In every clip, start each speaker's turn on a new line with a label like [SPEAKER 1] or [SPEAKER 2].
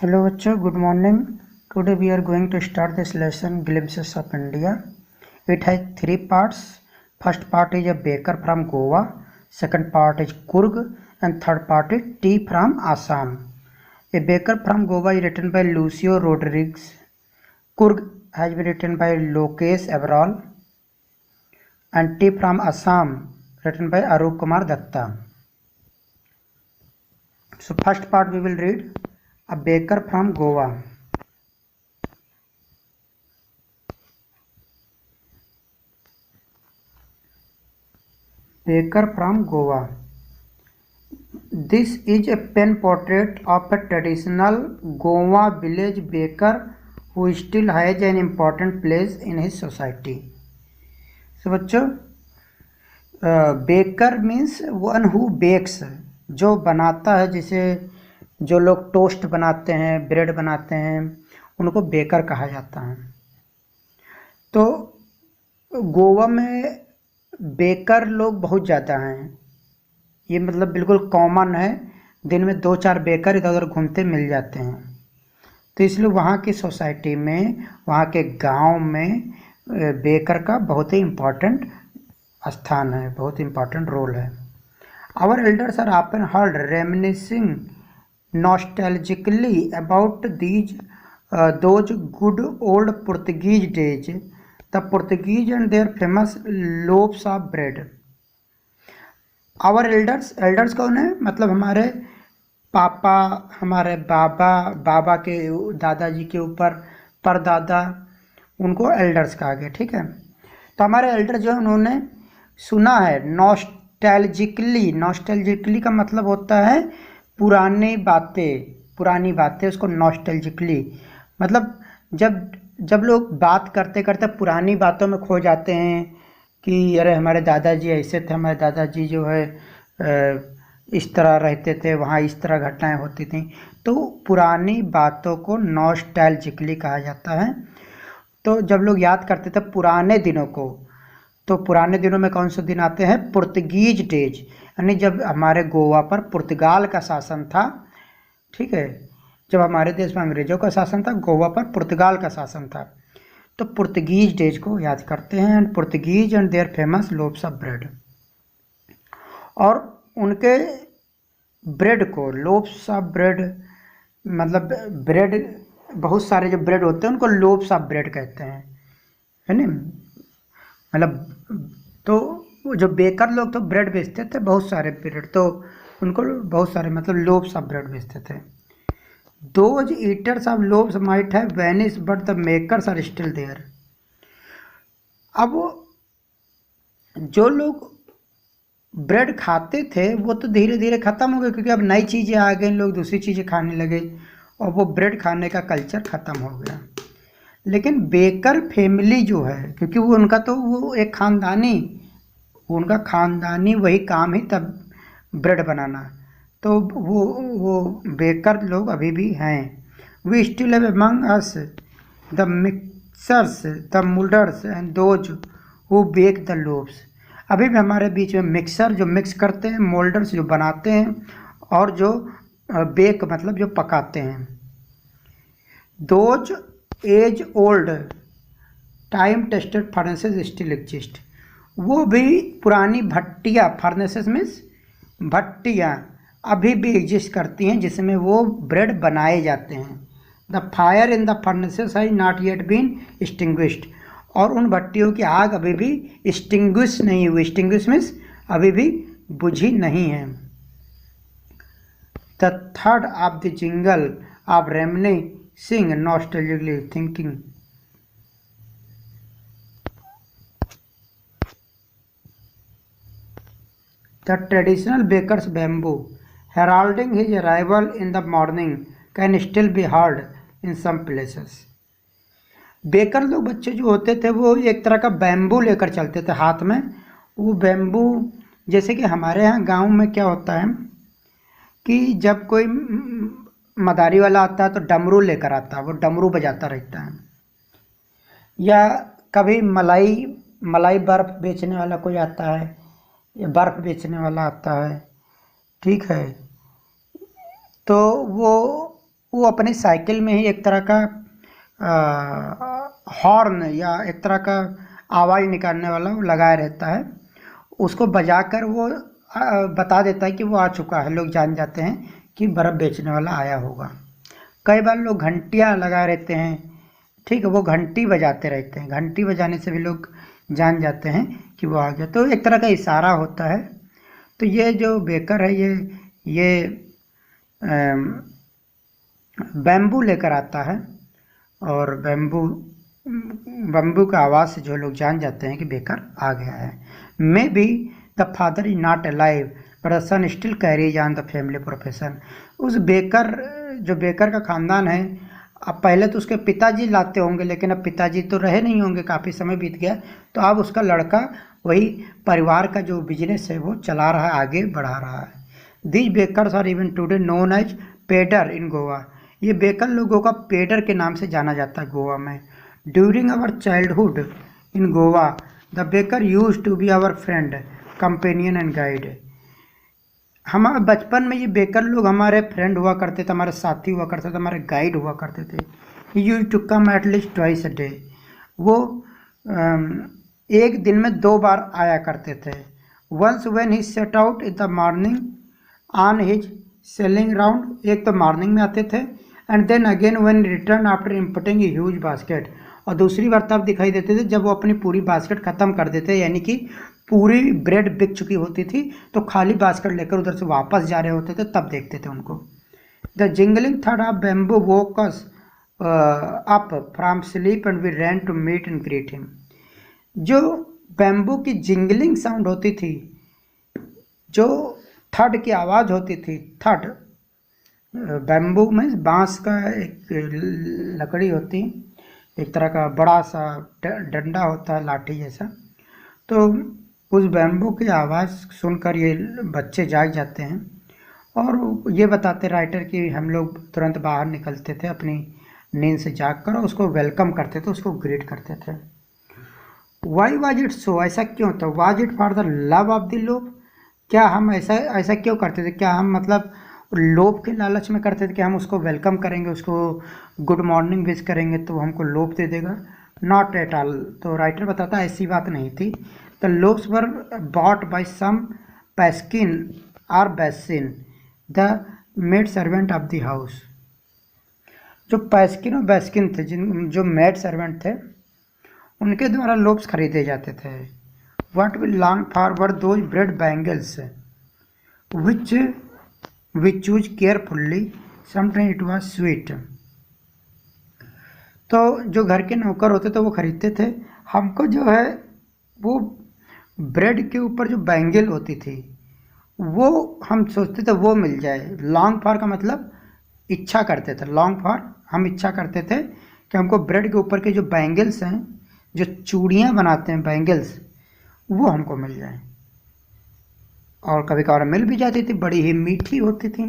[SPEAKER 1] Hello bachcho, good morning. Today we are going to start this lesson Glimpses of India. It has three parts. First part is a baker from Goa, second part is Kurg, and third part is tea from Assam. A baker from Goa is written by Lucio Rodriguez. Kurg has been written by Lokesh Abrol, and tea from Assam written by Arup Kumar Datta. So first part we will read a baker from Goa. Baker from Goa. This is a pen portrait of a traditional Goa village baker who still has an important place in his society. So बच्चों, baker means one who bakes, जो बनाता है, जिसे जो लोग toast बनाते हैं, bread बनाते हैं, उनको बेकर कहा जाता है। तो गोवा में बेकर लोग बहुत ज़्यादा हैं, ये मतलब बिल्कुल कॉमन है। दिन में 2-4 बेकर इधर उधर घूमते मिल जाते हैं। तो इसलिए वहाँ की सोसाइटी में, वहाँ के गांव में बेकर का बहुत ही इम्पोर्टेंट स्थान है, बहुत इम्पोर्टेंट रोल है। Our elders are often heard reminiscing nostalgically about those good old Portuguese days, the Portuguese and their famous loaves of bread. Our elders कौन है? मतलब हमारे पापा, हमारे बाबा के दादाजी के ऊपर परदादा, उनको एल्डर्स कहा गया। ठीक है, तो हमारे एल्डर जो है, उन्होंने सुना है नॉस्टैल्जिकली का मतलब होता है पुरानी बातें, उसको नॉस्टैल्जिकली मतलब जब लोग बात करते करते पुरानी बातों में खो जाते हैं कि अरे हमारे दादाजी ऐसे थे, हमारे दादाजी जो है इस तरह रहते थे, वहाँ इस तरह घटनाएं होती थी, तो पुरानी बातों को नॉस्टैल्जिकली कहा जाता है। तो जब लोग याद करते थे पुराने दिनों को, तो पुराने दिनों में कौन से दिन आते हैं? पुर्तगीज डेज, यानी जब हमारे गोवा पर पुर्तगाल का शासन था। ठीक है, जब हमारे देश में अंग्रेजों का शासन था, गोवा पर पुर्तगाल का शासन था, तो पुर्तगीज डेज को याद करते हैं। And Portuguese and their famous loaves of bread, और उनके ब्रेड को लोव्स ऑफ ब्रेड, मतलब ब्रेड, बहुत सारे जो ब्रेड होते हैं उनको लोव्स ऑफ ब्रेड कहते हैं, है ना। मतलब तो जो बेकर लोग तो ब्रेड बेचते थे, बहुत सारे ब्रेड, तो उनको बहुत सारे मतलब लोव्स ऑफ ब्रेड बेचते थे। Those eaters of loaves might have vanished, but the makers are still there. अब जो लोग ब्रेड खाते थे वो तो धीरे धीरे ख़त्म हो गए, क्योंकि अब नई चीज़ें आ गई, लोग दूसरी चीज़ें खाने लगे और वो ब्रेड खाने का कल्चर ख़त्म हो गया। लेकिन बेकर फैमिली जो है, क्योंकि वो उनका तो वो एक उनका खानदानी वही काम ही तब ब्रेड बनाना, तो वो बेकर लोग अभी भी हैं। We still have among us the mixers, the moulders and those who bake the loaves. अभी भी हमारे बीच में मिक्सर जो मिक्स करते हैं, मोल्डर्स जो बनाते हैं, और जो बेक मतलब जो पकाते हैं। Those age old time tested furnaces still exist, वो भी पुरानी भट्टियाँ, फर्नेसेस मीन्स भट्टियाँ, अभी भी एग्जिस्ट करती हैं, जिसमें वो ब्रेड बनाए जाते हैं। The fire in the furnaces has not yet been extinguished, और उन भट्टियों की आग अभी भी एक्सटिंग्विश नहीं हुई। एक्सटिंग्विश मीन्स अभी भी बुझी नहीं है। The third of the jingle of Remini Singh नॉस्टैल्जिकली thinking. The traditional baker's bamboo heralding his arrival in the morning can still be heard in some places. Baker लोग बच्चे जो होते थे वो एक तरह का बैम्बू लेकर चलते थे हाथ में। वो बैम्बू, जैसे कि हमारे यहाँ गांव में क्या होता है कि जब कोई मदारी वाला आता है तो डमरू लेकर आता है, वो डमरू बजाता रहता है। या कभी मलाई बर्फ़ बेचने वाला कोई आता है, या बर्फ़ बेचने वाला आता है, ठीक है, तो वो वो अपनी साइकिल में ही एक तरह का हॉर्न या एक तरह का आवाज़ निकालने वाला वो लगाया रहता है। उसको बजाकर वो बता देता है कि वो आ चुका है। लोग जान जाते हैं कि बर्फ़ बेचने वाला आया होगा। कई बार लोग घंटियाँ लगाए रहते हैं, ठीक है, वो घंटी बजाते रहते हैं। घंटी बजाने से भी लोग जान जाते हैं कि वो आ गया, तो एक तरह का इशारा होता है। तो ये जो बेकर है ये बैम्बू लेकर आता है, और बैम्बू का आवाज़ से जो लोग जान जाते हैं कि बेकर आ गया है। Maybe the father is not alive but the son still carries on the family profession. उस बेकर, जो बेकर का ख़ानदान है, अब पहले तो उसके पिताजी लाते होंगे, लेकिन अब पिताजी तो रहे नहीं होंगे, काफ़ी समय बीत गया, तो अब उसका लड़का वही परिवार का जो बिजनेस है वो चला रहा है, आगे बढ़ा रहा है। These bakers are even today known as poder in Goa. ये बेकर लोगों का पेडर के नाम से जाना जाता है गोवा में। During our childhood in Goa the baker use to be our friend, companion and guide. हमारे बचपन में ये बेकर लोग हमारे फ्रेंड हुआ करते थे, हमारे साथी हुआ करते थे, हमारे गाइड हुआ करते थे। He used to come at least twice a day. वो एक दिन में 2 बार आया करते थे। Once when he set out in the morning on his selling round, एक तो मॉर्निंग में आते थे, and then again when return after importing a huge basket, और दूसरी बार तब दिखाई देते थे जब वो अपनी पूरी बास्केट ख़त्म कर देते, यानी कि पूरी ब्रेड बिक चुकी होती थी, तो खाली बास्केट लेकर उधर से वापस जा रहे होते थे, तब देखते थे उनको। The jingling third of bamboo woke us up from sleep and we ran to meet and greet him. जो बैम्बू की जिंगलिंग साउंड होती थी, जो थर्ड की आवाज़ होती थी, थर्ड बैम्बू में बांस का एक लकड़ी होती, एक तरह का बड़ा सा डंडा होता है, लाठी जैसा, तो उस बैम्बू की आवाज़ सुनकर ये बच्चे जाग जाते हैं, और ये बताते राइटर कि हम लोग तुरंत बाहर निकलते थे अपनी नींद से जागकर, और उसको वेलकम करते थे, उसको ग्रीट करते थे। वाई वाज इट सो, ऐसा क्यों था? Was it for the love of the लोभ, क्या हम ऐसा क्यों करते थे? क्या हम मतलब लोभ के लालच में करते थे कि हम उसको वेलकम करेंगे, उसको गुड मॉर्निंग विश करेंगे तो वो हमको लोभ दे देगा? Not at all. तो राइटर बताता है ऐसी बात नहीं थी। The loaves were bought by some पैस्किन और बैसिन the maid servant of the house. जो पैस्किन और बैस्किन थे, जो मेड सर्वेंट थे, उनके द्वारा लोब्स खरीदे जाते थे। What will long forward those bread bangles which we choose carefully, sometime it was sweet. तो जो घर के नौकर होते थे वो खरीदते थे। हमको जो है वो ब्रेड के ऊपर जो बैंगल होती थी वो हम सोचते थे वो मिल जाए। लॉन्ग फॉर का मतलब इच्छा करते थे, लॉन्ग फॉर हम इच्छा करते थे कि हमको ब्रेड के ऊपर के जो बैंगल्स हैं, जो चूड़ियाँ बनाते हैं बैंगल्स, वो हमको मिल जाए। और कभी कभार मिल भी जाती थी, बड़ी ही मीठी होती थी,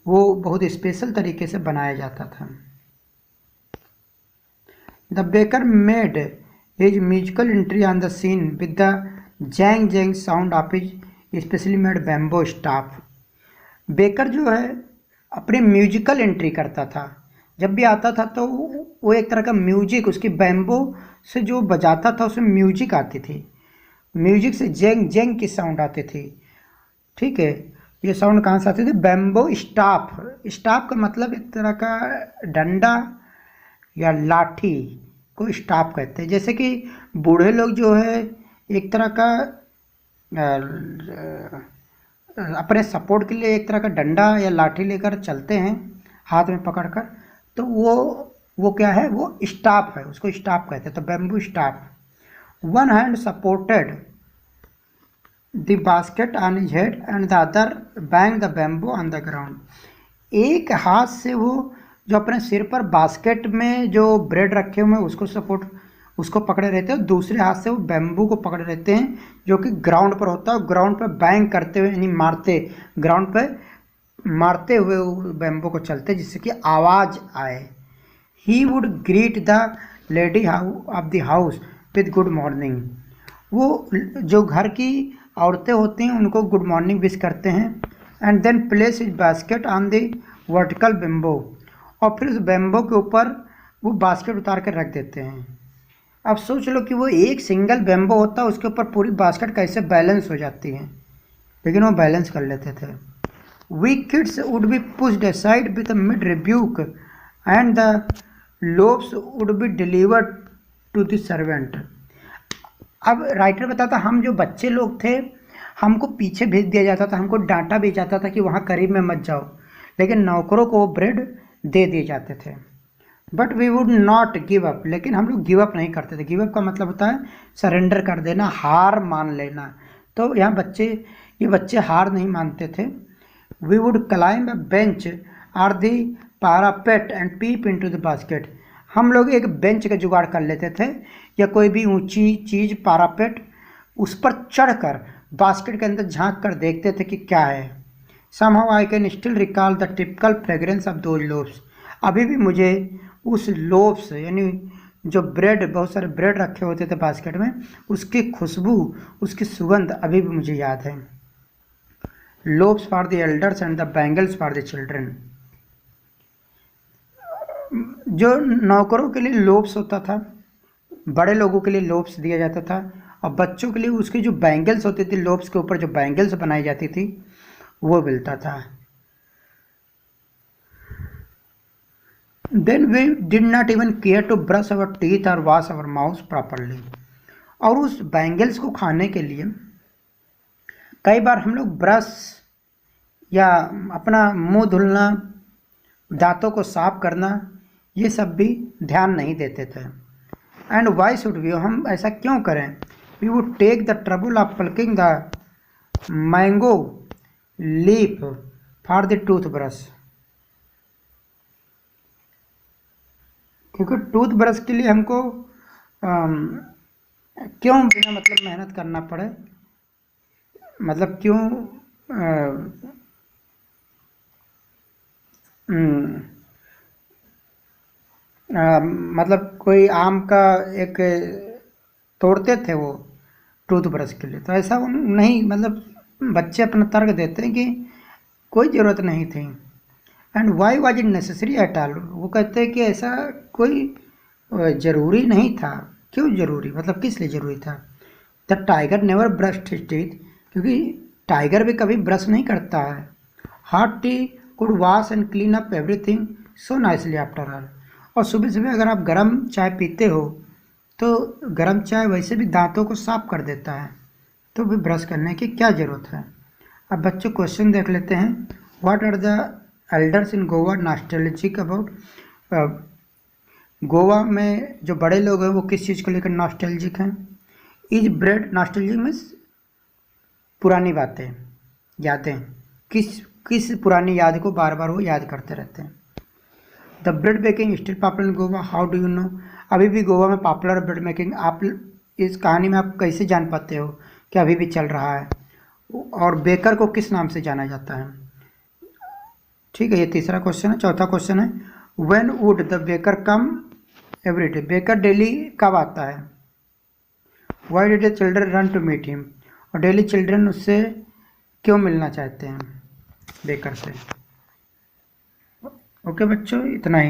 [SPEAKER 1] वो बहुत स्पेशल तरीके से बनाया जाता था। The baker made his musical entry on the scene with the jang jang sound of his specially made bamboo staff. Baker जो है अपनी म्यूजिकल एंट्री करता था, जब भी आता था तो वो एक तरह का म्यूजिक, उसकी बैम्बो से जो बजाता था उसमें म्यूजिक आती थी, म्यूजिक से जेंग जेंग की साउंड आती थी। ठीक है, ये साउंड कहाँ से आती थी? Bamboo staff. स्टाफ का मतलब एक तरह का डंडा या लाठी को स्टाफ कहते हैं। जैसे कि बूढ़े लोग जो है एक तरह का अपने सपोर्ट के लिए एक तरह का डंडा या लाठी लेकर चलते हैं हाथ में पकड़कर, तो वो क्या है? वो स्टाफ है, उसको स्टाफ कहते हैं। तो bamboo staff. One hand supported the basket on his head and the other bang the bamboo on the ground. एक हाथ से वो जो अपने सिर पर बास्केट में जो ब्रेड रखे हुए हैं उसको पकड़े रहते हैं, दूसरे हाथ से वो बैम्बू को पकड़े रहते हैं जो कि ग्राउंड पर होता है। ग्राउंड पर बैंग करते हुए यानी ग्राउंड पर मारते हुए बैम्बू को चलते जिससे कि आवाज़ आए। He would greet the lady of the house with good morning. वो जो घर की औरतें होती हैं उनको गुड मॉर्निंग विश करते हैं। And then place his basket on the vertical bamboo, और फिर उस बेम्बो के ऊपर वो बास्केट उतार कर रख देते हैं। अब सोच लो कि वो एक सिंगल बेम्बो होता है, उसके ऊपर पूरी बास्केट कैसे बैलेंस हो जाती है, लेकिन वो बैलेंस कर लेते थे। We kids would be pushed aside with mid rebuke and the loaves would be delivered to the servant. अब राइटर बताता, हम जो बच्चे लोग थे हमको पीछे भेज दिया जाता था, हमको डांटा भी जाता था कि वहाँ करीब में मत जाओ, लेकिन नौकरों को वो ब्रेड दे दिए जाते थे। But we would not give up, लेकिन हम लोग गिव अप नहीं करते थे। गिव अप का मतलब होता है सरेंडर कर देना, हार मान लेना। तो यहाँ ये बच्चे हार नहीं मानते थे। We would climb a bench or the parapet and peep into the basket. हम लोग एक बेंच का जुगाड़ कर लेते थे या कोई भी ऊंची चीज़ पैरापेट, उस पर चढ़कर बास्केट के अंदर झांक कर देखते थे कि क्या है। Somehow I can still recall the typical fragrance of those lobes. अभी भी मुझे उस लोब्स यानी जो ब्रेड, बहुत सारे ब्रेड रखे होते थे बास्केट में, उसकी खुशबू, उसकी सुगंध अभी भी मुझे याद है। Lobes for the elders and the bangles for the children. जो नौकरों के लिए लोब्स होता था, बड़े लोगों के लिए लोब्स दिया जाता था, और बच्चों के लिए उसकी जो बैंगल्स होती थी, लोब्स के ऊपर जो बैंगल्स बनाई जाती थी, वो मिलता था। Then we did not even care to brush our teeth और वॉश अवर माउथ प्रॉपरली। और उस बैंगल्स को खाने के लिए कई बार हम लोग ब्रश या अपना मुंह धुलना, दांतों को साफ करना, ये सब भी ध्यान नहीं देते थे। एंड वाई शुड वी, हम ऐसा क्यों करें? We would take the trouble of plucking the mango leaf for the toothbrush, क्योंकि टूथ ब्रश के लिए हमको क्यों बिना मतलब मेहनत करना पड़े, मतलब क्यों मतलब कोई आम का एक तोड़ते थे वो टूथ ब्रश के लिए, तो ऐसा नहीं, मतलब बच्चे अपना तर्क देते हैं कि कोई ज़रूरत नहीं थी। And why was it necessary at all, वो कहते हैं कि ऐसा कोई ज़रूरी नहीं था। क्यों ज़रूरी, मतलब किस लिए ज़रूरी था? The tiger never brushed his teeth, क्योंकि टाइगर भी कभी ब्रश नहीं करता है। Hot T could wash and clean up everything so nicely after all. और सुबह सुबह अगर आप गर्म चाय पीते हो तो गर्म चाय वैसे भी दांतों को साफ कर देता है, तो भी ब्रश करने की क्या ज़रूरत है। अब बच्चों क्वेश्चन देख लेते हैं। What are the elders in Goa nostalgic about? Goa में जो बड़े लोग हैं वो किस चीज़ को लेकर नॉस्टैल्जिक हैं? इज ब्रेड, नॉस्टैल्जिक मीन्स पुरानी बातें, यादें, किस पुरानी याद को बार बार वो याद करते रहते हैं। The bread making still popular in Goa, how do you know? अभी भी गोवा में पॉपुलर ब्रेड मेकिंग, आप इस कहानी में आप कैसे जान पाते हो कि अभी भी चल रहा है? और बेकर को किस नाम से जाना जाता है? ठीक है, ये तीसरा क्वेश्चन है। चौथा क्वेश्चन है, when would the baker come every day? Baker daily कब आता है? Why did the children run to meet him? और डेली चिल्ड्रन उससे क्यों मिलना चाहते हैं, बेकर से? ओके बच्चों, इतना ही।